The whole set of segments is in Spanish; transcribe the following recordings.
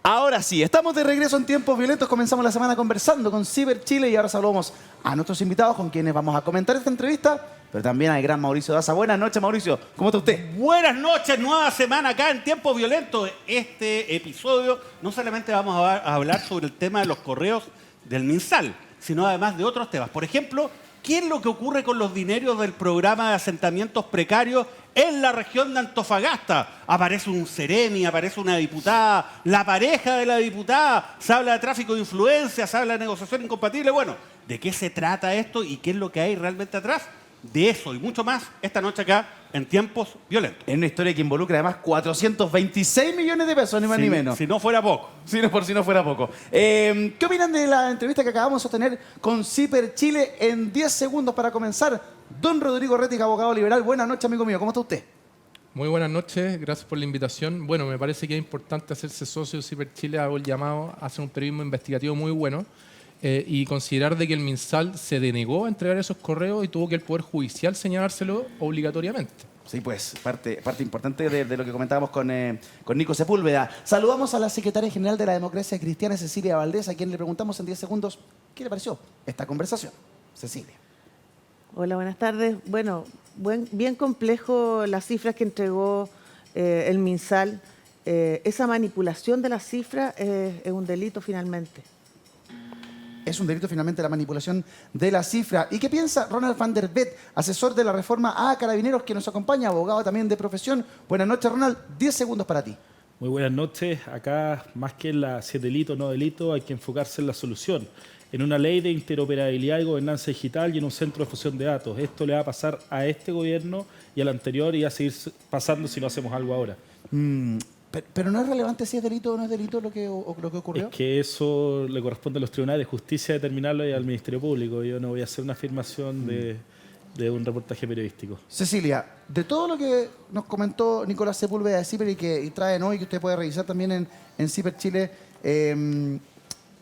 Ahora sí, estamos de regreso en Tiempos Violentos. Comenzamos la semana conversando con Ciber Chile y ahora saludamos a nuestros invitados con quienes vamos a comentar esta entrevista, pero también al gran Mauricio Daza. Buenas noches, Mauricio. ¿Cómo está usted? Buenas noches, nueva semana acá en Tiempos Violentos. Este episodio no solamente vamos a hablar sobre el tema de los correos del MinSal, sino además de otros temas. Por ejemplo, ¿qué es lo que ocurre con los dineros del programa de asentamientos precarios en la región de Antofagasta? Aparece un Ceremi, aparece una diputada, la pareja de la diputada, se habla de tráfico de influencias, se habla de negociación incompatible. Bueno, ¿de qué se trata esto y qué es lo que hay realmente atrás? De eso y mucho más esta noche acá en Tiempos Violentos. En una historia que involucra además 426 millones de pesos, ni más ni menos. Si no fuera poco. Por si no fuera poco. ¿Qué opinan de la entrevista que acabamos de sostener con Ciber Chile? En 10 segundos para comenzar, don Rodrigo Rettig, abogado liberal. Buenas noches, amigo mío. ¿Cómo está usted? Muy buenas noches, gracias por la invitación. Bueno, me parece que es importante hacerse socio de Ciber Chile. Hago el llamado a hacer un periodismo investigativo muy bueno y considerar de que el MinSal se denegó a entregar esos correos y tuvo que el Poder Judicial señalárselo obligatoriamente. Sí, pues, parte importante de lo que comentábamos con Nico Sepúlveda. Saludamos a la secretaria general de la Democracia Cristiana, Cecilia Valdés, a quien le preguntamos en 10 segundos qué le pareció esta conversación. Cecilia. Hola, buenas tardes. Bueno, bien complejo las cifras que entregó el MinSal. Esa manipulación de las cifras es un delito finalmente. Es un delito finalmente la manipulación de la cifra. ¿Y qué piensa Ronald van der Vet, asesor de la reforma a Carabineros, que nos acompaña, abogado también de profesión? Buenas noches, Ronald. 10 segundos para ti. Muy buenas noches. Acá, más que en si es delito o no delito, hay que enfocarse en la solución. En una ley de interoperabilidad y gobernanza digital y en un centro de fusión de datos. Esto le va a pasar a este gobierno y al anterior y va a seguir pasando si no hacemos algo ahora. Pero no es relevante si es delito o no es delito lo que ocurrió. Es que eso le corresponde a los tribunales de justicia determinarlo y al Ministerio Público. Yo no voy a hacer una afirmación de un reportaje periodístico. Cecilia, de todo lo que nos comentó Nicolás Sepúlveda de Ciber y que traen hoy, que usted puede revisar también en Ciber Chile, ¿qué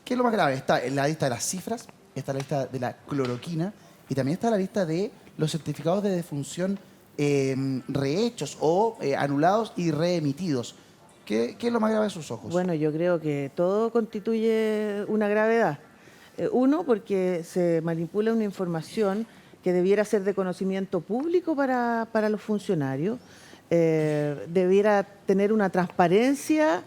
es lo más grave? Está en la lista de las cifras, está la lista de la cloroquina y también está la lista de los certificados de defunción rehechos o anulados y reemitidos. ¿Qué es lo más grave de sus ojos? Bueno, yo creo que todo constituye una gravedad. Uno, porque se manipula una información que debiera ser de conocimiento público para los funcionarios, debiera tener una transparencia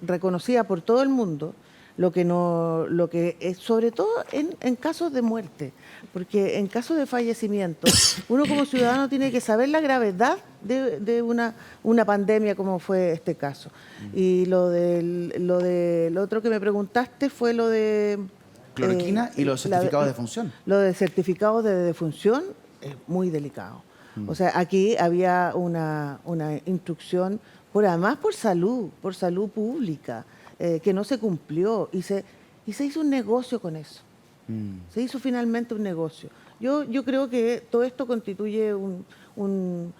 reconocida por todo el mundo, lo que es sobre todo en casos de muerte, porque en casos de fallecimiento uno como ciudadano tiene que saber la gravedad de una pandemia como fue este caso. Y lo otro que me preguntaste fue lo de cloroquina y los certificados de defunción. Lo de certificados de defunción es muy delicado. O sea, aquí había una instrucción, además por salud pública, que no se cumplió y se hizo un negocio con eso. Se hizo finalmente un negocio. Yo creo que todo esto constituye una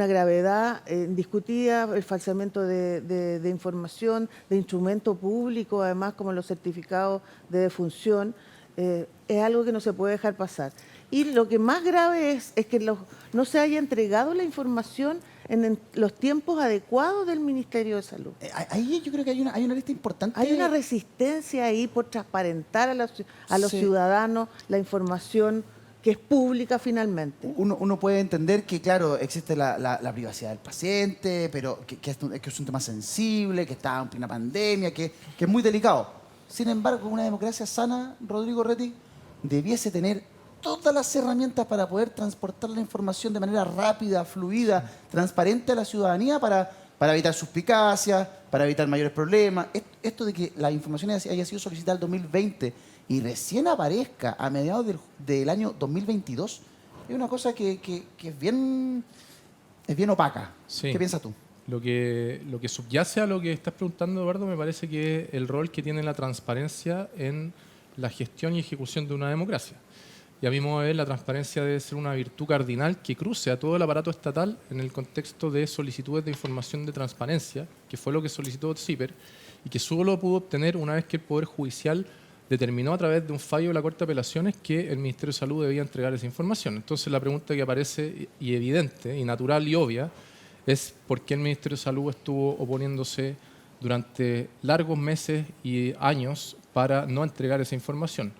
gravedad indiscutida, el falseamiento de información, de instrumento público, además como los certificados de defunción, es algo que no se puede dejar pasar. Y lo que más grave es que no se haya entregado la información en los tiempos adecuados del Ministerio de Salud. Ahí yo creo que hay una lista importante. Hay una resistencia ahí por transparentar a los ciudadanos la información que es pública finalmente. Uno puede entender que, claro, existe la privacidad del paciente, pero que es un tema sensible, que está en plena pandemia, que es muy delicado. Sin embargo, una democracia sana, Rodrigo Rettig, debiese tener todas las herramientas para poder transportar la información de manera rápida, fluida, transparente a la ciudadanía para evitar suspicacias, para evitar mayores problemas. Esto de que la información haya sido solicitada en 2020 y recién aparezca a mediados del año 2022 es una cosa que es bien opaca. Sí. ¿Qué piensas tú? Lo que subyace a lo que estás preguntando, Eduardo, me parece que es el rol que tiene la transparencia en la gestión y ejecución de una democracia. Y a mi modo de ver, la transparencia debe ser una virtud cardinal que cruce a todo el aparato estatal en el contexto de solicitudes de información de transparencia, que fue lo que solicitó Ciber, y que solo pudo obtener una vez que el Poder Judicial determinó a través de un fallo de la Corte de Apelaciones que el Ministerio de Salud debía entregar esa información. Entonces la pregunta que aparece, y evidente, y natural y obvia, es por qué el Ministerio de Salud estuvo oponiéndose durante largos meses y años para no entregar esa información.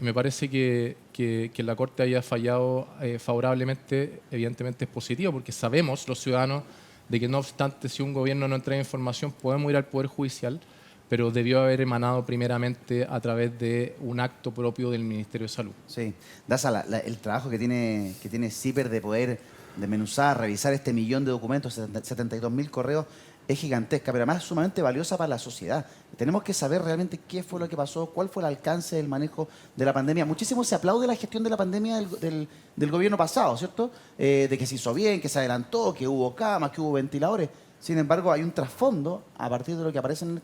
Y me parece que la Corte haya fallado favorablemente, evidentemente es positivo, porque sabemos los ciudadanos de que no obstante si un gobierno no entrega información podemos ir al Poder Judicial, pero debió haber emanado primeramente a través de un acto propio del Ministerio de Salud. Sí, Daza, el trabajo que tiene CIPER de poder desmenuzar, revisar este millón de documentos, 72.000 correos, es gigantesca, pero además es sumamente valiosa para la sociedad. Tenemos que saber realmente qué fue lo que pasó, cuál fue el alcance del manejo de la pandemia. Muchísimo se aplaude la gestión de la pandemia del gobierno pasado, ¿cierto? De que se hizo bien, que se adelantó, que hubo camas, que hubo ventiladores. Sin embargo, hay un trasfondo, a partir de lo que aparece en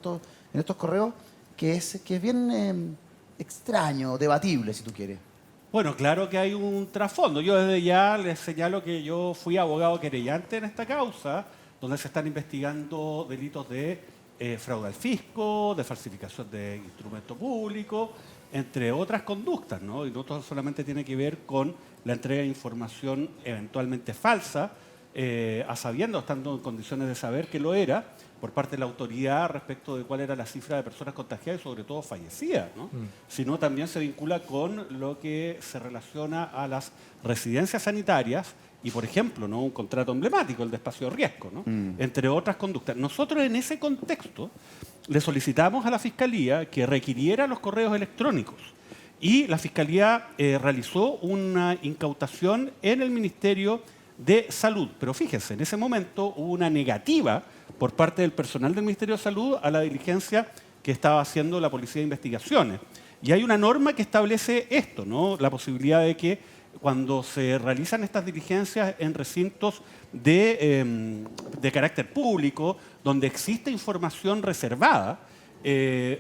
estos correos, que es bien extraño, debatible, si tú quieres. Bueno, claro que hay un trasfondo. Yo desde ya les señalo que yo fui abogado querellante en esta causa, donde se están investigando delitos de fraude al fisco, de falsificación de instrumento público, entre otras conductas, ¿no? Y no todo solamente tiene que ver con la entrega de información eventualmente falsa, a sabiendo, estando en condiciones de saber que lo era, por parte de la autoridad respecto de cuál era la cifra de personas contagiadas y sobre todo fallecidas, ¿no? Sino también se vincula con lo que se relaciona a las residencias sanitarias y, por ejemplo, ¿no? Un contrato emblemático, el de espacio de riesgo, ¿no? Entre otras conductas. Nosotros en ese contexto le solicitamos a la Fiscalía que requiriera los correos electrónicos y la Fiscalía realizó una incautación en el Ministerio de Salud. Pero fíjense, en ese momento hubo una negativa por parte del personal del Ministerio de Salud a la diligencia que estaba haciendo la Policía de Investigaciones. Y hay una norma que establece esto, ¿no? La posibilidad de que cuando se realizan estas diligencias en recintos de carácter público, donde existe información reservada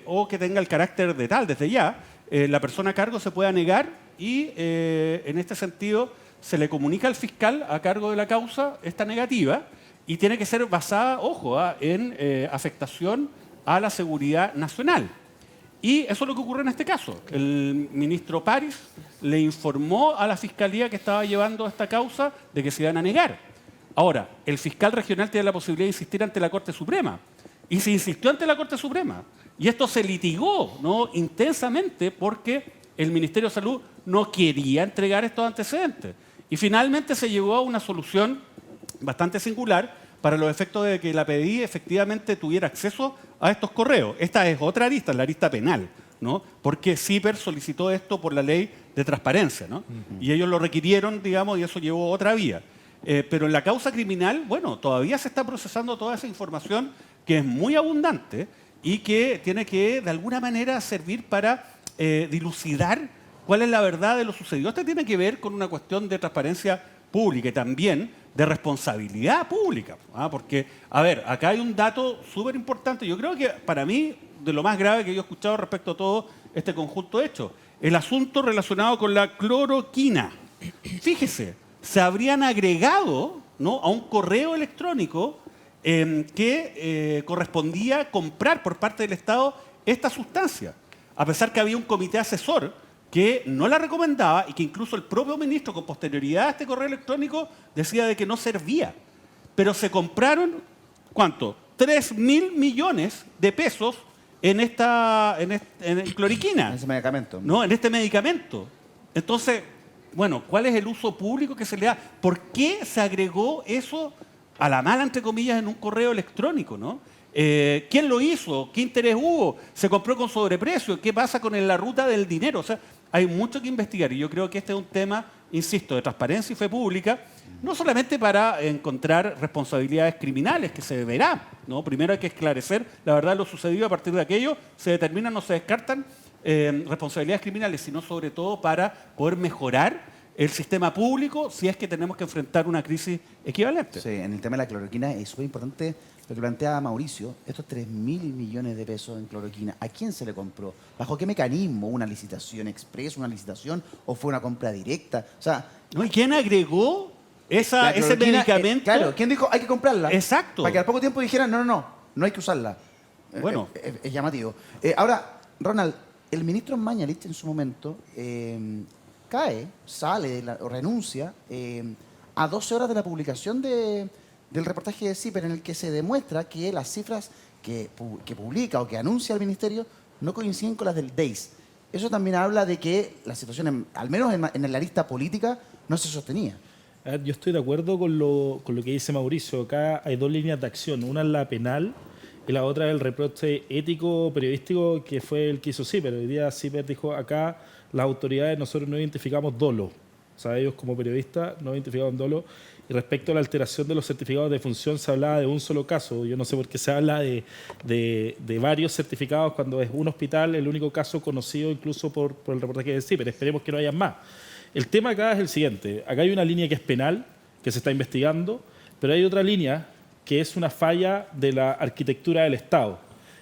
o que tenga el carácter de tal desde ya, la persona a cargo se pueda negar y en este sentido se le comunica al fiscal a cargo de la causa esta negativa y tiene que ser basada, ojo, en afectación a la seguridad nacional. Y eso es lo que ocurre en este caso. El ministro París le informó a la Fiscalía que estaba llevando esta causa de que se iban a negar. Ahora, el fiscal regional tiene la posibilidad de insistir ante la Corte Suprema. Y se insistió ante la Corte Suprema. Y esto se litigó, ¿no? Intensamente porque el Ministerio de Salud no quería entregar estos antecedentes. Y finalmente se llegó a una solución bastante singular para los efectos de que la PDI efectivamente tuviera acceso a estos correos. Esta es otra arista, la arista penal, ¿no? Porque CIPER solicitó esto por la ley de transparencia, ¿no? Y ellos lo requirieron, digamos, y eso llevó otra vía. Pero en la causa criminal, bueno, todavía se está procesando toda esa información que es muy abundante y que tiene que, de alguna manera, servir para dilucidar cuál es la verdad de lo sucedido. Esto tiene que ver con una cuestión de transparencia pública y también de responsabilidad pública. Porque, a ver, acá hay un dato súper importante. Yo creo que para mí, de lo más grave que yo he escuchado respecto a todo este conjunto de hechos, el asunto relacionado con la cloroquina. Fíjese, se habrían agregado, ¿no?, a un correo electrónico que correspondía comprar por parte del Estado esta sustancia, a pesar que había un comité asesor que no la recomendaba y que incluso el propio ministro, con posterioridad a este correo electrónico, decía de que no servía. Pero se compraron, ¿cuánto? 3.000 millones de pesos en cloriquina. En ese medicamento. No, en este medicamento. Entonces, bueno, ¿cuál es el uso público que se le da? ¿Por qué se agregó eso a la mala, entre comillas, en un correo electrónico, ¿no? ¿Quién lo hizo? ¿Qué interés hubo? ¿Se compró con sobreprecio? ¿Qué pasa con la ruta del dinero? O sea, hay mucho que investigar y yo creo que este es un tema, insisto, de transparencia y fe pública, no solamente para encontrar responsabilidades criminales, que se verá, ¿no? Primero hay que esclarecer la verdad de lo sucedido, a partir de aquello se determinan o se descartan responsabilidades criminales, sino sobre todo para poder mejorar el sistema público si es que tenemos que enfrentar una crisis equivalente. Sí, en el tema de la cloroquina es súper importante lo que plantea Mauricio, estos 3.000 millones de pesos en cloroquina, ¿a quién se le compró? ¿Bajo qué mecanismo? ¿Una licitación express, una licitación o fue una compra directa? O sea, ¿no? ¿Y quién agregó ese cloroquina, medicamento? claro, ¿quién dijo hay que comprarla? Exacto. Para que al poco tiempo dijeran, no hay que usarla. Bueno. Es llamativo. Ahora, Ronald, el ministro Mañalich en su momento sale o renuncia a 12 horas de la publicación del reportaje de CIPER en el que se demuestra que las cifras que publica o que anuncia el ministerio no coinciden con las del DEIS. Eso también habla de que la situación, al menos en la lista política, no se sostenía. Yo estoy de acuerdo con lo que dice Mauricio. Acá hay dos líneas de acción. Una es la penal y la otra es el reproche ético periodístico que fue el que hizo CIPER. Hoy día CIPER dijo acá las autoridades nosotros no identificamos dolo. O sea, ellos como periodistas no identificaban dolo. Y respecto a la alteración de los certificados de función se hablaba de un solo caso. Yo no sé por qué se habla de varios certificados cuando es un hospital el único caso conocido incluso por el reportaje de CIPER. Esperemos que no haya más. El tema acá es el siguiente. Acá hay una línea que es penal, que se está investigando, pero hay otra línea que es una falla de la arquitectura del Estado.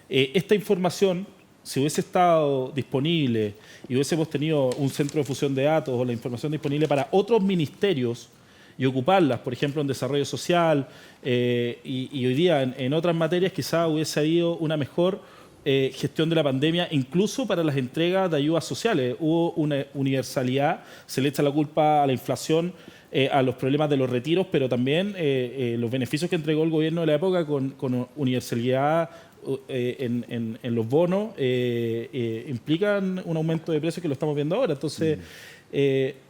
Esta información, si hubiese estado disponible y hubiésemos tenido un centro de fusión de datos o la información disponible para otros ministerios y ocuparlas, por ejemplo, en desarrollo social y hoy día en otras materias, quizá hubiese habido una mejor gestión de la pandemia, incluso para las entregas de ayudas sociales. Hubo una universalidad, se le echa la culpa a la inflación, a los problemas de los retiros, pero también los beneficios que entregó el gobierno de la época con universalidad en los bonos implican un aumento de precios que lo estamos viendo ahora. Entonces,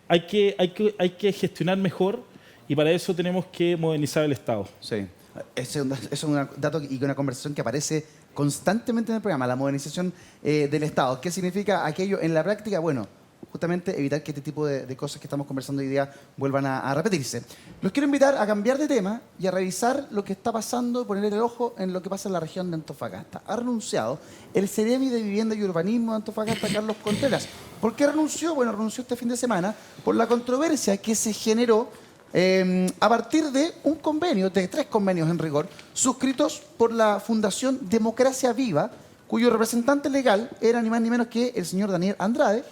hay que gestionar mejor y para eso tenemos que modernizar el Estado. Sí. Ese es un dato y una conversación que aparece constantemente en el programa, la modernización del Estado. ¿Qué significa aquello en la práctica? Bueno, justamente evitar que este tipo de cosas que estamos conversando hoy día vuelvan a repetirse. Los quiero invitar a cambiar de tema y a revisar lo que está pasando, poner el ojo en lo que pasa en la región de Antofagasta. Ha renunciado el Ceremi de Vivienda y Urbanismo de Antofagasta, Carlos Contreras. ¿Por qué renunció? Bueno, renunció este fin de semana por la controversia que se generó a partir de un convenio, de 3 convenios en rigor, suscritos por la Fundación Democracia Viva, cuyo representante legal era ni más ni menos que el señor Daniel Andrade,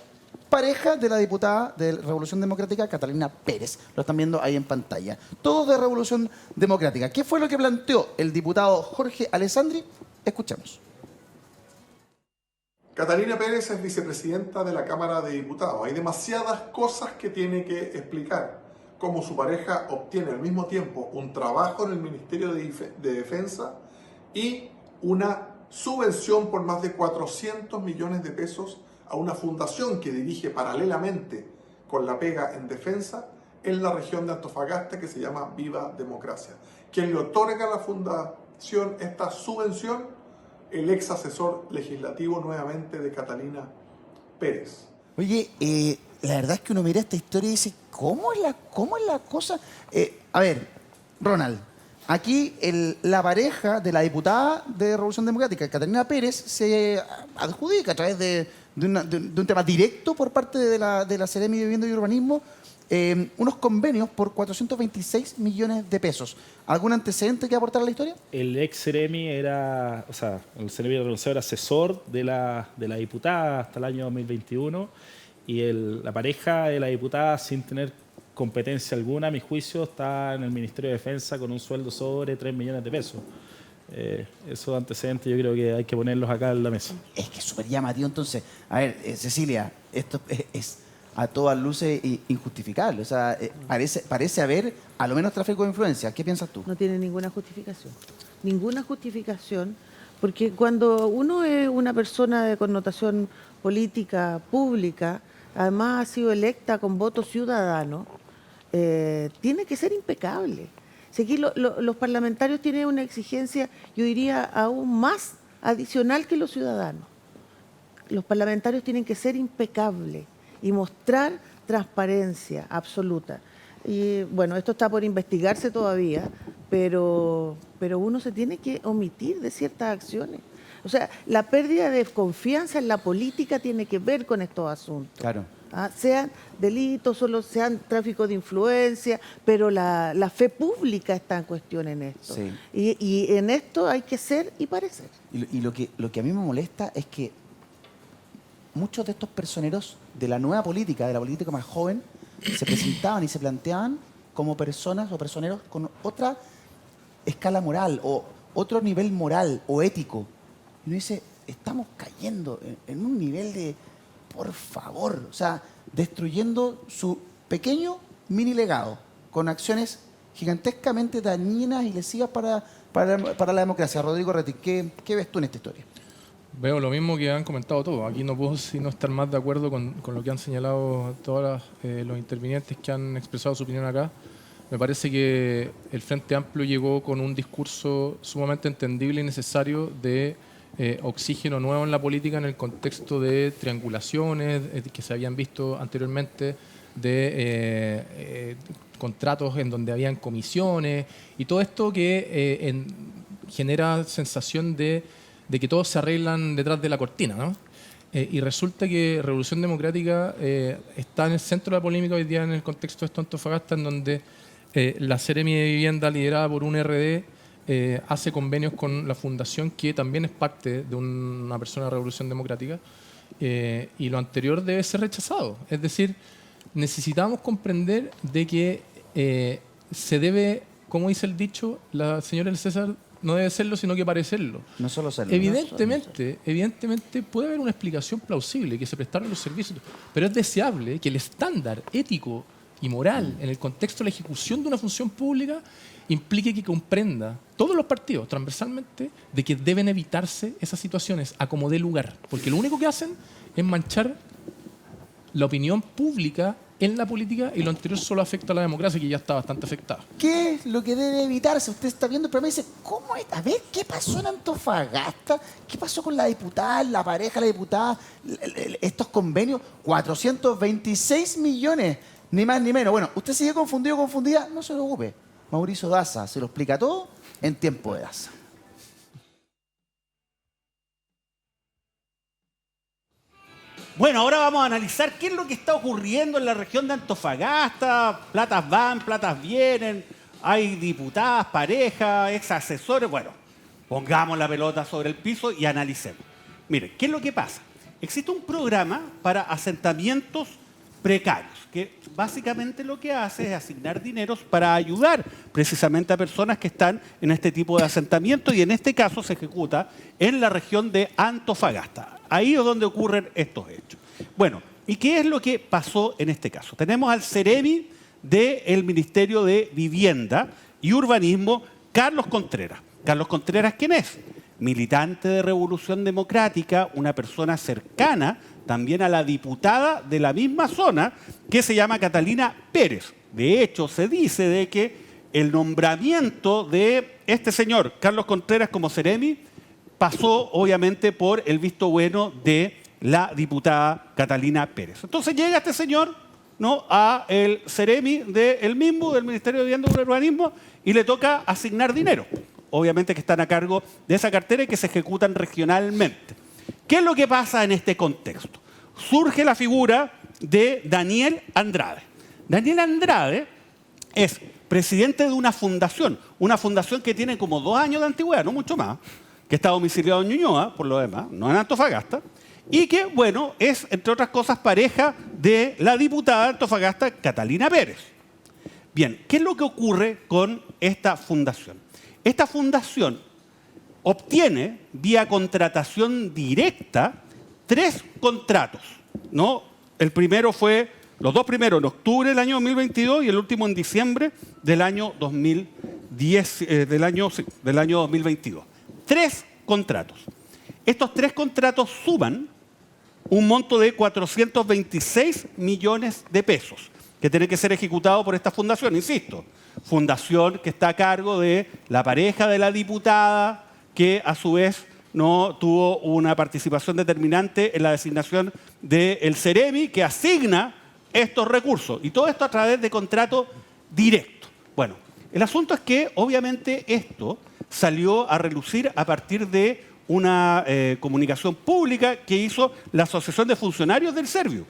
pareja de la diputada de Revolución Democrática, Catalina Pérez. Lo están viendo ahí en pantalla. Todos de Revolución Democrática. ¿Qué fue lo que planteó el diputado Jorge Alessandri? Escuchamos. Catalina Pérez es vicepresidenta de la Cámara de Diputados. Hay demasiadas cosas que tiene que explicar. Cómo su pareja obtiene al mismo tiempo un trabajo en el Ministerio de Defensa y una subvención por más de 400 millones de pesos a una fundación que dirige paralelamente con la pega en defensa en la región de Antofagasta que se llama Viva Democracia. Quien le otorga a la fundación esta subvención, el ex asesor legislativo nuevamente de Catalina Pérez. Oye, la verdad es que uno mira esta historia y dice, ¿cómo es la cosa? A ver, Ronald, aquí la pareja de la diputada de Revolución Democrática, Catalina Pérez, se adjudica a través de un tema directo por parte de la Ceremi de Vivienda y Urbanismo unos convenios por 426 millones de pesos. ¿Algún antecedente que aportar a la historia? El ex Ceremi era, o sea, el Ceremi era asesor de la diputada hasta el año 2021 y la pareja de la diputada, sin tener competencia alguna, a mi juicio, está en el Ministerio de Defensa con un sueldo sobre 3 millones de pesos. Esos antecedentes yo creo que hay que ponerlos acá en la mesa. Es que es súper llamativo. Entonces, a ver, Cecilia, esto es a todas luces injustificable. O sea, parece haber a lo menos tráfico de influencia. ¿Qué piensas tú? No tiene ninguna justificación. Ninguna justificación, porque cuando uno es una persona de connotación política, pública, además ha sido electa con voto ciudadano, tiene que ser impecable. Si aquí los parlamentarios tienen una exigencia, yo diría, aún más adicional que los ciudadanos. Los parlamentarios tienen que ser impecables y mostrar transparencia absoluta. Y bueno, esto está por investigarse todavía, pero uno se tiene que omitir de ciertas acciones. O sea, la pérdida de confianza en la política tiene que ver con estos asuntos. Claro. Sean delitos, solo sean tráfico de influencia, pero la fe pública está en cuestión en esto. Sí. Y en esto hay que ser y parecer. Y lo que a mí me molesta es que muchos de estos personeros de la nueva política, de la política más joven, se presentaban y se planteaban como personas o personeros con otra escala moral o otro nivel moral o ético. Y uno dice, estamos cayendo en un nivel de, por favor, o sea, destruyendo su pequeño mini legado con acciones gigantescamente dañinas y lesivas para para la democracia. Rodrigo Retín, ¿qué ves tú en esta historia? Veo lo mismo que han comentado todos. Aquí no puedo sino estar más de acuerdo con lo que han señalado todos los intervinientes que han expresado su opinión acá. Me parece que el Frente Amplio llegó con un discurso sumamente entendible y necesario de oxígeno nuevo en la política en el contexto de triangulaciones que se habían visto anteriormente, de contratos en donde habían comisiones y todo esto que genera sensación de que todos se arreglan detrás de la cortina, ¿no? Y resulta que Revolución Democrática está en el centro de la polémica hoy día en el contexto de esto Antofagasta, en donde la Seremi de Vivienda, liderada por un RD, hace convenios con la Fundación, que también es parte de una persona de Revolución Democrática, y lo anterior debe ser rechazado. Es decir, necesitamos comprender de que se debe, como dice el dicho, la señora El César, no debe serlo, sino que parecerlo. No solo serlo. Evidentemente puede haber una explicación plausible que se prestaron los servicios, pero es deseable que el estándar ético y moral en el contexto de la ejecución de una función pública implique que comprenda todos los partidos transversalmente de que deben evitarse esas situaciones a como dé lugar, porque lo único que hacen es manchar la opinión pública en la política, y lo anterior solo afecta a la democracia, que ya está bastante afectada. ¿Qué es lo que debe evitarse? Usted está viendo el programa y dice, ¿cómo es? A ver, ¿qué pasó en Antofagasta? ¿Qué pasó con la diputada, la pareja de la diputada? Estos convenios, 426 millones, ni más ni menos. Bueno, usted sigue confundido o confundida, no se preocupe. Mauricio Daza se lo explica todo en Tiempo de Daza. Bueno, ahora vamos a analizar qué es lo que está ocurriendo en la región de Antofagasta. Platas van, platas vienen, hay diputadas, parejas, ex asesores. Bueno, pongamos la pelota sobre el piso y analicemos. Mire, ¿qué es lo que pasa? Existe un programa para asentamientos precarios, que básicamente lo que hace es asignar dineros para ayudar precisamente a personas que están en este tipo de asentamiento, y en este caso se ejecuta en la región de Antofagasta. Ahí es donde ocurren estos hechos. Bueno, ¿y qué es lo que pasó en este caso? Tenemos al Seremi del Ministerio de Vivienda y Urbanismo, Carlos Contreras. Carlos Contreras, ¿quién es? Militante de Revolución Democrática, una persona cercana también a la diputada de la misma zona, que se llama Catalina Pérez. De hecho, se dice de que el nombramiento de este señor, Carlos Contreras, como Seremi, pasó obviamente por el visto bueno de la diputada Catalina Pérez. Entonces llega este señor, ¿no?, a el Seremi del Ministerio de Vivienda y Urbanismo, y le toca asignar dinero. Obviamente que están a cargo de esa cartera y que se ejecutan regionalmente. ¿Qué es lo que pasa en este contexto? Surge la figura de Daniel Andrade. Daniel Andrade es presidente de una fundación que tiene como 2 años de antigüedad, no mucho más, que está domiciliado en Ñuñoa, por lo demás, no en Antofagasta, y que, bueno, es, entre otras cosas, pareja de la diputada de Antofagasta, Catalina Pérez. Bien, ¿qué es lo que ocurre con esta fundación? Esta fundación obtiene, vía contratación directa, 3 contratos, ¿no? Los 2 primeros en octubre del año 2022 y el último en diciembre del año 2022. 3 contratos. Estos 3 contratos suman un monto de 426 millones de pesos que tiene que ser ejecutado por esta fundación, insisto. Fundación que está a cargo de la pareja de la diputada, que a su vez no tuvo una participación determinante en la designación del Seremi, que asigna estos recursos. Y todo esto a través de contrato directo. Bueno, el asunto es que obviamente esto salió a relucir a partir de una comunicación pública que hizo la Asociación de Funcionarios del Serviu,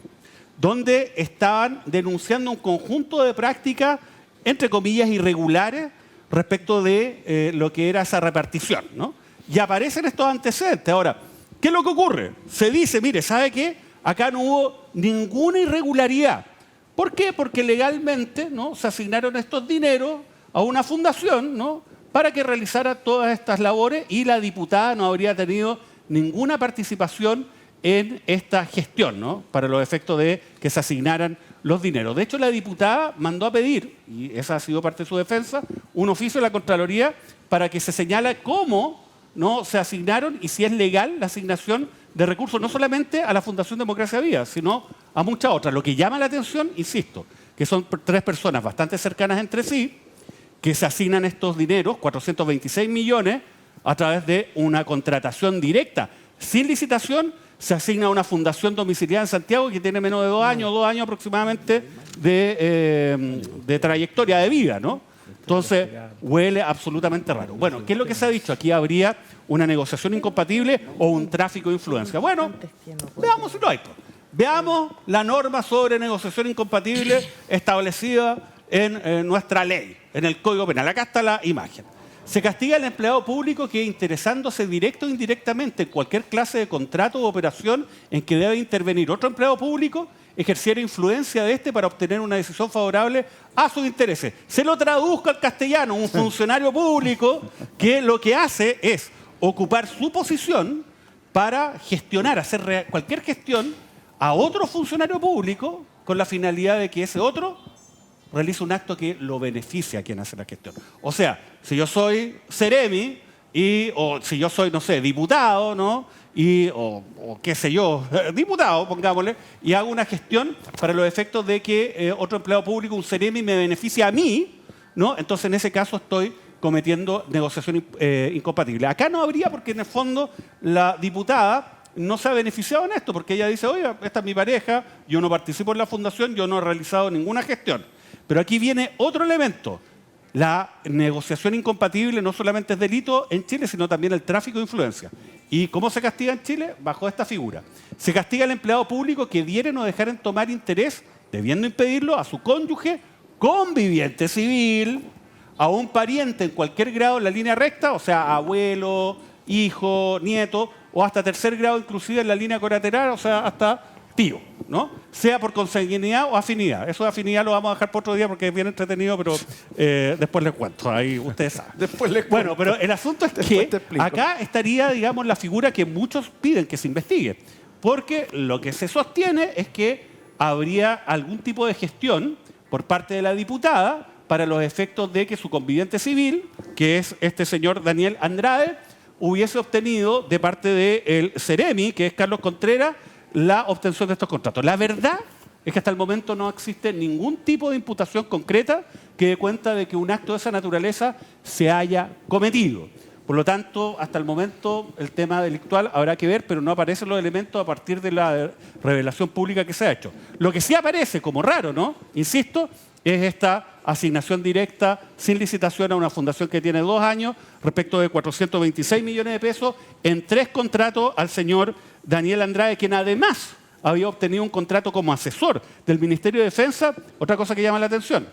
donde estaban denunciando un conjunto de prácticas, entre comillas, irregulares respecto de lo que era esa repartición, ¿no? Y aparecen estos antecedentes. Ahora, ¿qué es lo que ocurre? Se dice, mire, ¿sabe qué? Acá no hubo ninguna irregularidad. ¿Por qué? Porque legalmente, ¿no?, se asignaron estos dineros a una fundación, ¿no?, para que realizara todas estas labores, y la diputada no habría tenido ninguna participación en esta gestión, ¿no?, para los efectos de que se asignaran los dineros. De hecho, la diputada mandó a pedir, y esa ha sido parte de su defensa, un oficio de la Contraloría para que se señale cómo no se asignaron y si es legal la asignación de recursos, no solamente a la Fundación Democracia Viva, sino a muchas otras. Lo que llama la atención, insisto, que son 3 personas bastante cercanas entre sí, que se asignan estos dineros, 426 millones, a través de una contratación directa, sin licitación. Se asigna a una fundación domiciliada en Santiago que tiene menos de 2 años aproximadamente de trayectoria de vida, ¿no? Entonces, huele absolutamente raro. Bueno, ¿qué es lo que se ha dicho? Aquí habría una negociación incompatible o un tráfico de influencia. Bueno, veamos si lo hay. Veamos la norma sobre negociación incompatible establecida en nuestra ley, en el Código Penal. Acá está la imagen. Se castiga al empleado público que, interesándose directo o indirectamente en cualquier clase de contrato o operación en que debe intervenir otro empleado público, ejerciera influencia de este para obtener una decisión favorable a sus intereses. Se lo traduzco al castellano, un funcionario público que lo que hace es ocupar su posición para gestionar, hacer cualquier gestión a otro funcionario público con la finalidad de que ese otro realiza un acto que lo beneficia a quien hace la gestión. O sea, si yo soy seremi o si yo soy, no sé, diputado, ¿no? O qué sé yo, diputado, pongámosle, y hago una gestión para los efectos de que otro empleado público, un seremi, me beneficia a mí, ¿no? Entonces, en ese caso estoy cometiendo negociación incompatible. Acá no habría, porque en el fondo la diputada no se ha beneficiado en esto, porque ella dice, oiga, esta es mi pareja, yo no participo en la fundación, yo no he realizado ninguna gestión. Pero aquí viene otro elemento. La negociación incompatible no solamente es delito en Chile, sino también el tráfico de influencia. ¿Y cómo se castiga en Chile? Bajo esta figura. Se castiga al empleado público que dieren o dejaren tomar interés, debiendo impedirlo, a su cónyuge, conviviente civil, a un pariente en cualquier grado en la línea recta, o sea, abuelo, hijo, nieto, o hasta 3er grado inclusive en la línea colateral, o sea, hasta tío, ¿no? Sea por consanguinidad o afinidad. Eso de afinidad lo vamos a dejar por otro día porque es bien entretenido, pero después les cuento. Ahí ustedes saben. Después les cuento. Bueno, pero el asunto es que acá estaría, digamos, la figura que muchos piden que se investigue. Porque lo que se sostiene es que habría algún tipo de gestión por parte de la diputada para los efectos de que su conviviente civil, que es este señor Daniel Andrade, hubiese obtenido de parte del Ceremi, que es Carlos Contreras, la obtención de estos contratos. La verdad es que hasta el momento no existe ningún tipo de imputación concreta que dé cuenta de que un acto de esa naturaleza se haya cometido. Por lo tanto, hasta el momento el tema delictual habrá que ver, pero no aparecen los elementos a partir de la revelación pública que se ha hecho. Lo que sí aparece como raro, ¿no? Insisto, es esta asignación directa sin licitación a una fundación que tiene 2 años respecto de 426 millones de pesos en 3 contratos al señor Daniel Andrade, quien además había obtenido un contrato como asesor del Ministerio de Defensa. Otra cosa que llama la atención,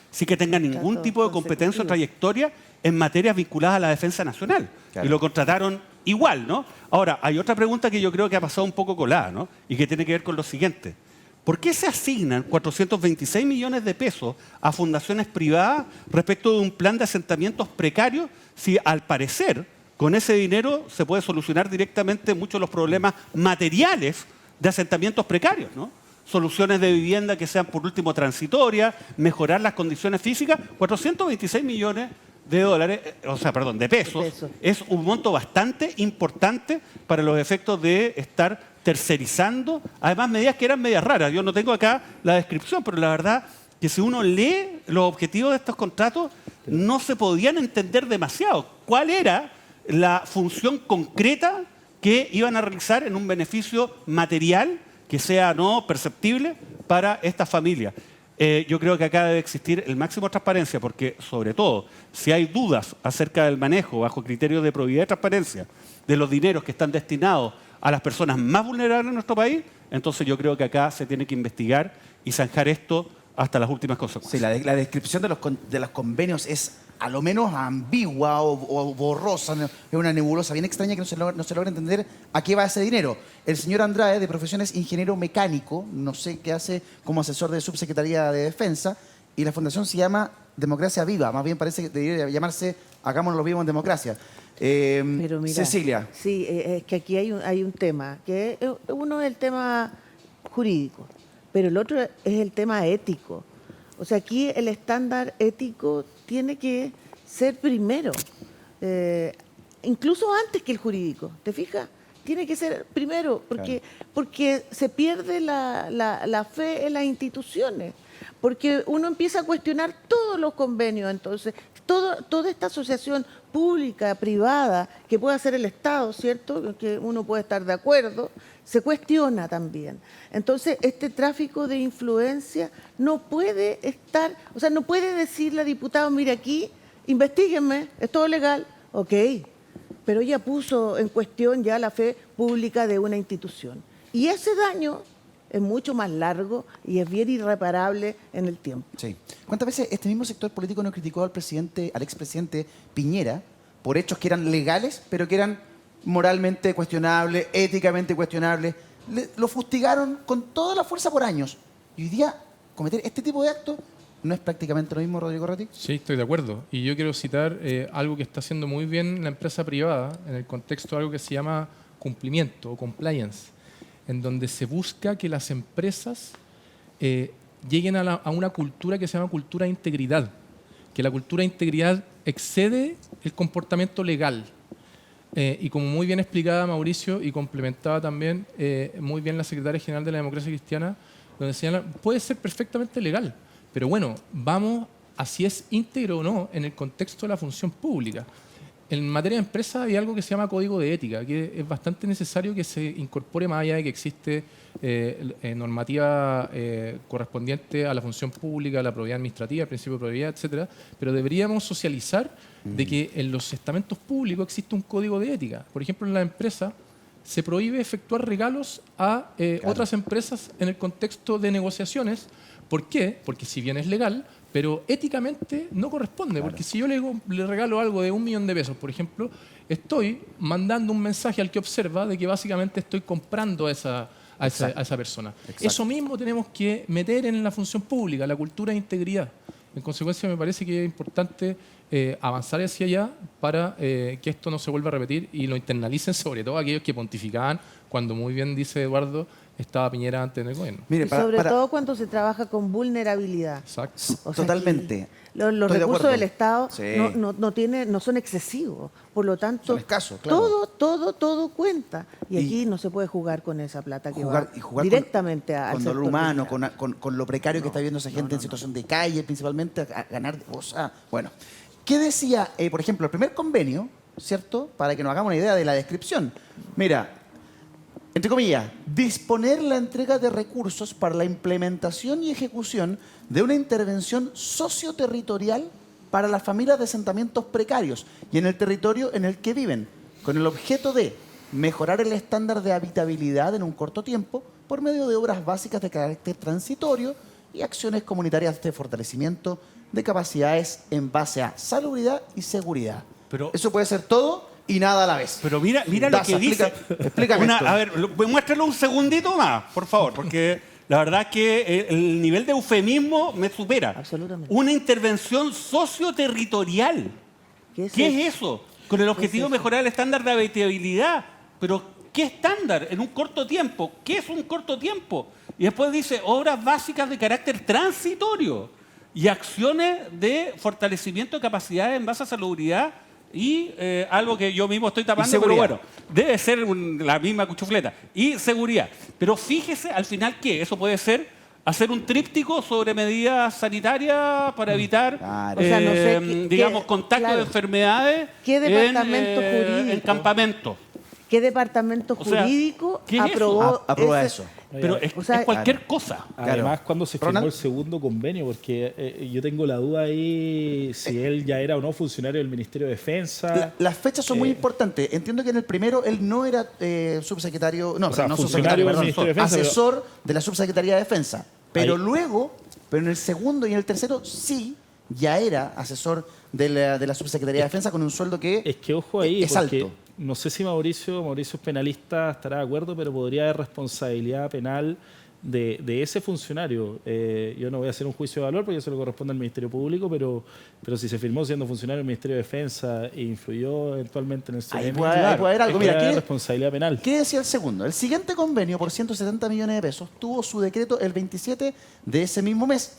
sí que tenga ningún tipo de competencia o trayectoria en materias vinculadas a la defensa nacional. Claro. Y lo contrataron igual, ¿no? Ahora, hay otra pregunta que yo creo que ha pasado un poco colada, ¿no? Y que tiene que ver con lo siguiente. ¿Por qué se asignan 426 millones de pesos a fundaciones privadas respecto de un plan de asentamientos precarios si al parecer con ese dinero se puede solucionar directamente muchos de los problemas materiales de asentamientos precarios, ¿no? Soluciones de vivienda que sean por último transitorias, mejorar las condiciones físicas? 426 millones de dólares, de pesos, es un monto bastante importante para los efectos de estar tercerizando, además medidas que eran medias raras. Yo no tengo acá la descripción, pero la verdad que si uno lee los objetivos de estos contratos, no se podían entender demasiado cuál era la función concreta que iban a realizar en un beneficio material que sea no perceptible para estas familias. Yo creo que acá debe existir el máximo de transparencia, porque sobre todo, si hay dudas acerca del manejo bajo criterios de probidad y transparencia de los dineros que están destinados a las personas más vulnerables en nuestro país, entonces yo creo que acá se tiene que investigar y zanjar esto hasta las últimas consecuencias. Sí, la descripción de los convenios es a lo menos ambigua o borrosa, es una nebulosa bien extraña que no se logra entender a qué va ese dinero. El señor Andrade, de profesión, es ingeniero mecánico, no sé qué hace como asesor de Subsecretaría de Defensa, y la fundación se llama Democracia Viva, más bien parece que debería llamarse Hagámoslo Vivo en Democracia. Pero mira, Cecilia. Sí, es que aquí hay un tema, que uno es el tema jurídico. pero el otro es el tema ético. O sea, aquí el estándar ético tiene que ser primero, incluso antes que el jurídico, ¿te fijas? Tiene que ser primero, porque se pierde la fe en las instituciones, porque uno empieza a cuestionar todos los convenios, entonces, toda esta asociación pública, privada, que puede hacer el Estado, ¿cierto?, que uno puede estar de acuerdo, se cuestiona también. Entonces, este tráfico de influencia no puede estar, o sea, no puede decirle al diputado, mire aquí, investíguenme, es todo legal, ok, pero ella puso en cuestión ya la fe pública de una institución. Y ese daño es mucho más largo y es bien irreparable en el tiempo. Sí. ¿Cuántas veces este mismo sector político no criticó al expresidente Piñera por hechos que eran legales, pero que eran moralmente cuestionables, éticamente cuestionables? Lo fustigaron con toda la fuerza por años. Y hoy día cometer este tipo de actos no es prácticamente lo mismo, Rodrigo Ratti. Sí, estoy de acuerdo. Y yo quiero citar algo que está haciendo muy bien la empresa privada en el contexto de algo que se llama cumplimiento o compliance, en donde se busca que las empresas lleguen a una cultura que se llama cultura de integridad, que la cultura de integridad excede el comportamiento legal. Y como muy bien explicaba Mauricio y complementaba también muy bien la secretaria general de la Democracia Cristiana, donde señala, puede ser perfectamente legal, pero bueno, vamos a si es íntegro o no en el contexto de la función pública. En materia de empresa hay algo que se llama código de ética, que es bastante necesario que se incorpore más allá de que existe normativa correspondiente a la función pública, a la probidad administrativa, el principio de probidad, etcétera, pero deberíamos socializar de que en los estamentos públicos existe un código de ética. Por ejemplo, en la empresa se prohíbe efectuar regalos a otras empresas en el contexto de negociaciones. ¿Por qué? Porque si bien es legal, pero éticamente no corresponde, porque si yo le regalo algo de $1.000.000, por ejemplo, estoy mandando un mensaje al que observa de que básicamente estoy comprando a esa persona. Exacto. Eso mismo tenemos que meter en la función pública, la cultura de integridad. En consecuencia, me parece que es importante avanzar hacia allá para que esto no se vuelva a repetir y lo internalicen sobre todo aquellos que pontificaban cuando, muy bien dice Eduardo, estaba Piñera antes del gobierno. Mire, Y sobre todo cuando se trabaja con vulnerabilidad. Exacto. O sea, totalmente. Los Estoy de recursos acuerdo. del Estado Sí. no son excesivos. Por lo tanto, Son escasos, claro. todo cuenta. Y Y aquí no se puede jugar con esa plata que jugar va directamente al con dolor sector humano, privado. con lo precario que está viviendo esa gente en situación de calle, principalmente, a ganar cosas. Bueno, ¿qué decía, por ejemplo, el primer convenio, ¿cierto? Para que nos hagamos una idea de la descripción. Mira, entre comillas, disponer la entrega de recursos para la implementación y ejecución de una intervención socioterritorial para las familias de asentamientos precarios y en el territorio en el que viven, con el objeto de mejorar el estándar de habitabilidad en un corto tiempo por medio de obras básicas de carácter transitorio y acciones comunitarias de fortalecimiento de capacidades en base a salubridad y seguridad. Pero- eso puede ser todo y nada a la vez. Pero mira lo Daza, que dice. explícame esto. A ver, muéstralo un segundito más, por favor, porque la verdad que el nivel de eufemismo me supera. Absolutamente. Una intervención socioterritorial. ¿Qué es ¿Qué eso? es eso? Con el objetivo de mejorar el estándar de habitabilidad. Pero, ¿qué estándar? En un corto tiempo. ¿Qué es un corto tiempo? Y después dice obras básicas de carácter transitorio y acciones de fortalecimiento de capacidades en base a salubridad y algo que yo mismo estoy tapando, pero seguridad. bueno, debe ser la misma cuchufleta. Y seguridad. Pero fíjese al final que eso puede ser hacer un tríptico sobre medidas sanitarias para evitar, Claro. O sea, no sé digamos, qué- contagio claro. de enfermedades ¿Qué departamento en jurídico? campamentos. ¿Qué departamento O sea, jurídico ¿qué es eso? aprobó Aprueba ese- eso. Pero es, O sea, es cualquier cosa. Además, cuando se firmó Ronald. el segundo convenio, porque yo tengo la duda ahí si él ya era o no funcionario del Ministerio de Defensa. Las fechas son muy importantes. Entiendo que en el primero él no era subsecretario, no, O sea, no funcionario subsecretario, del perdón, Ministerio de Defensa, asesor de la Subsecretaría de Defensa. Pero Ahí. luego, pero en el segundo y en el tercero sí ya era asesor de la Subsecretaría de Defensa con un sueldo que Es que ojo ahí, es porque alto. no sé si Mauricio es penalista, estará de acuerdo, pero podría haber responsabilidad penal de ese funcionario. Yo no voy a hacer un juicio de valor porque eso le corresponde al Ministerio Público, pero si se firmó siendo funcionario del Ministerio de Defensa e influyó eventualmente en el CNM, Ahí puede haber algo. Mira, hay responsabilidad penal. ¿Qué decía el segundo? El siguiente convenio por 170 millones de pesos tuvo su decreto el 27 de ese mismo mes,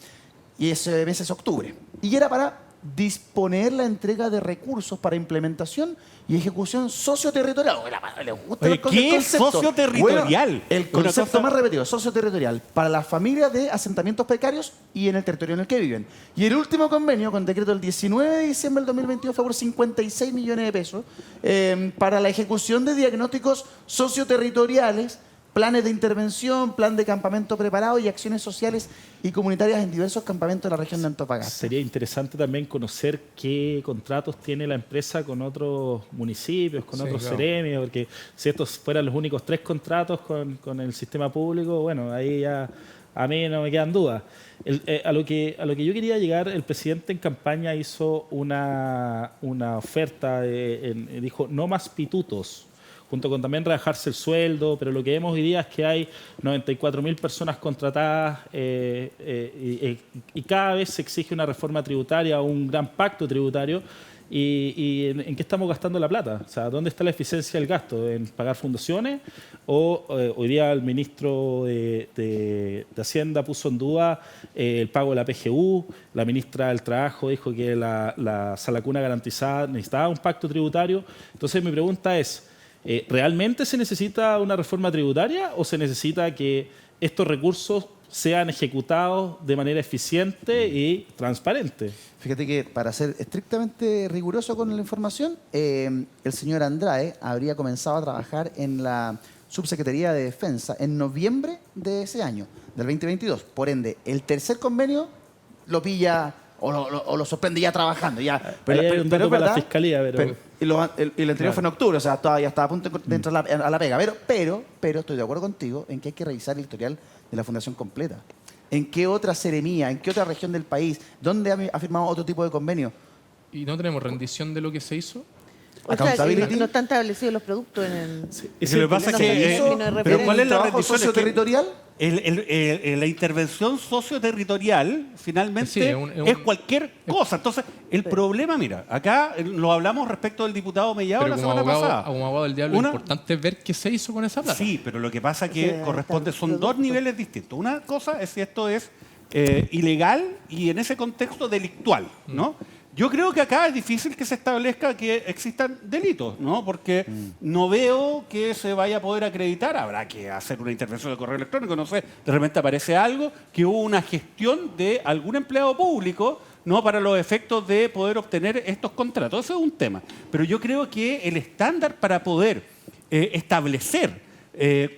y ese mes es octubre, y era para disponer la entrega de recursos para implementación y ejecución socioterritorial. ¿Le gusta Oye, el ¿qué es concepto? socioterritorial? Bueno, el Una concepto cosa- más repetido, socioterritorial, para las familias de asentamientos precarios y en el territorio en el que viven. Y el último convenio, con decreto del 19 de diciembre del 2022, fue por 56 millones de pesos para la ejecución de diagnósticos socioterritoriales, planes de intervención, plan de campamento preparado y acciones sociales y comunitarias en diversos campamentos de la región de Antofagasta. Sería interesante también conocer qué contratos tiene la empresa con otros municipios, con Sí, otros claro. seremios, porque si estos fueran los únicos 3 contratos con el sistema público, bueno, ahí ya a mí no me quedan dudas. A lo que yo quería llegar, el presidente en campaña hizo una oferta, dijo no más pitutos, junto con también rebajarse el sueldo, pero lo que vemos hoy día es que hay 94.000 personas contratadas y cada vez se exige una reforma tributaria o un gran pacto tributario. ¿Y en qué estamos gastando la plata? O sea, ¿dónde está la eficiencia del gasto? ¿En pagar fundaciones? ¿O hoy día el ministro de Hacienda puso en duda el pago de la PGU? La ministra del Trabajo dijo que la salacuna garantizada necesitaba un pacto tributario. Entonces mi pregunta es, ¿realmente se necesita una reforma tributaria o se necesita que estos recursos sean ejecutados de manera eficiente y transparente? Fíjate que, para ser estrictamente riguroso con la información, el señor Andrade habría comenzado a trabajar en la Subsecretaría de Defensa en noviembre de ese año, del 2022. Por ende, el tercer convenio lo pilla o lo sorprende ya trabajando. Ya. Ahí hay un dato es para la verdad, fiscalía, pero- y el anterior fue en octubre, o sea, todavía estaba a punto de entrar a la pega. Pero estoy de acuerdo contigo en que hay que revisar el historial de la fundación completa. ¿En qué otra seremía, en qué otra región del país, dónde ha firmado otro tipo de convenio? ¿Y no tenemos rendición de lo que se hizo? O sea, que Accountability. no están establecidos los productos en el... Es que lo que pasa es que... Eso, pero ¿cuál es la trabajo rendición? Es que socioterritorial? la intervención socioterritorial finalmente Sí, es cualquier cosa. Entonces, el problema, mira, acá lo hablamos respecto del diputado Mellado Pero la como semana pasada. abogado del diablo, Una- lo importante es ver qué se hizo con esa plata. Sí, pero lo que pasa es O que sea, corresponde, está son dos producto. niveles distintos. Una cosa es si esto es ilegal y en ese contexto delictual, ¿no? Yo creo que acá es difícil que se establezca que existan delitos, ¿no? Porque no veo que se vaya a poder acreditar. Habrá que hacer una intervención de correo electrónico, no sé, de repente aparece algo, que hubo una gestión de algún empleado público, ¿no? Para los efectos de poder obtener estos contratos. Ese es un tema. Pero yo creo que el estándar para poder establecer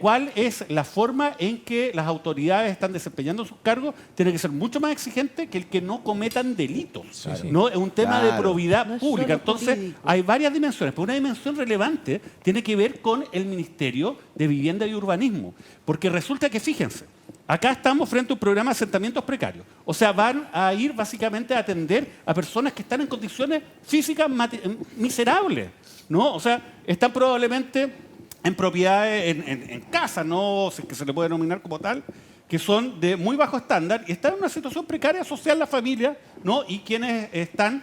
cuál es la forma en que las autoridades están desempeñando sus cargos tiene que ser mucho más exigente que el que no cometan delitos. sí. ¿No? Es un tema de Claro. probidad No es pública. solo Entonces, jurídico. hay varias dimensiones, pero una dimensión relevante tiene que ver con el Ministerio de Vivienda y Urbanismo. Porque resulta que, fíjense, acá estamos frente a un programa de asentamientos precarios. O sea, van a ir básicamente a atender a personas que están en condiciones físicas miserables, ¿no? O sea, están probablemente en propiedades, en casas, ¿no? Que se le puede denominar como tal, que son de muy bajo estándar y están en una situación precaria social la familia, ¿no? Y quienes están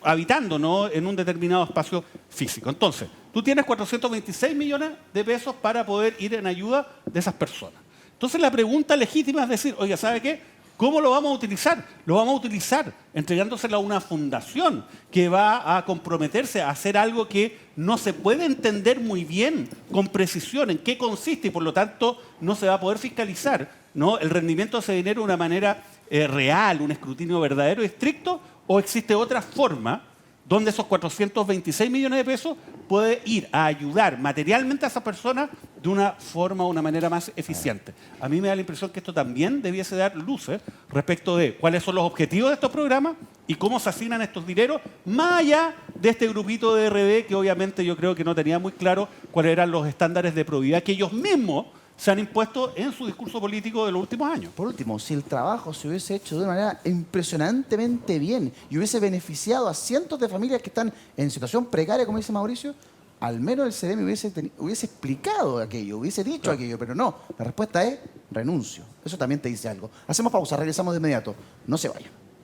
habitando, ¿no? En un determinado espacio físico. Entonces, tú tienes 426 millones de pesos para poder ir en ayuda de esas personas. Entonces, la pregunta legítima es decir, oiga, ¿sabe qué? ¿Cómo lo vamos a utilizar? Lo vamos a utilizar entregándosela a una fundación que va a comprometerse a hacer algo que no se puede entender muy bien con precisión en qué consiste y por lo tanto no se va a poder fiscalizar, ¿no? El rendimiento de ese dinero de una manera real, un escrutinio verdadero y estricto, o existe otra forma donde esos 426 millones de pesos puede ir a ayudar materialmente a esa persona de una forma o una manera más eficiente. A mí me da la impresión que esto también debiese dar luces respecto de cuáles son los objetivos de estos programas y cómo se asignan estos dineros, más allá de este grupito de RD que obviamente yo creo que no tenía muy claro cuáles eran los estándares de probidad que ellos mismos se han impuesto en su discurso político de los últimos años. Por último, si el trabajo se hubiese hecho de una manera impresionantemente bien y hubiese beneficiado a cientos de familias que están en situación precaria, como dice Mauricio, al menos el CDM hubiese explicado aquello, hubiese dicho aquello, pero no. La respuesta es renuncio. Eso también te dice algo. Hacemos pausa, regresamos de inmediato. No se vayan.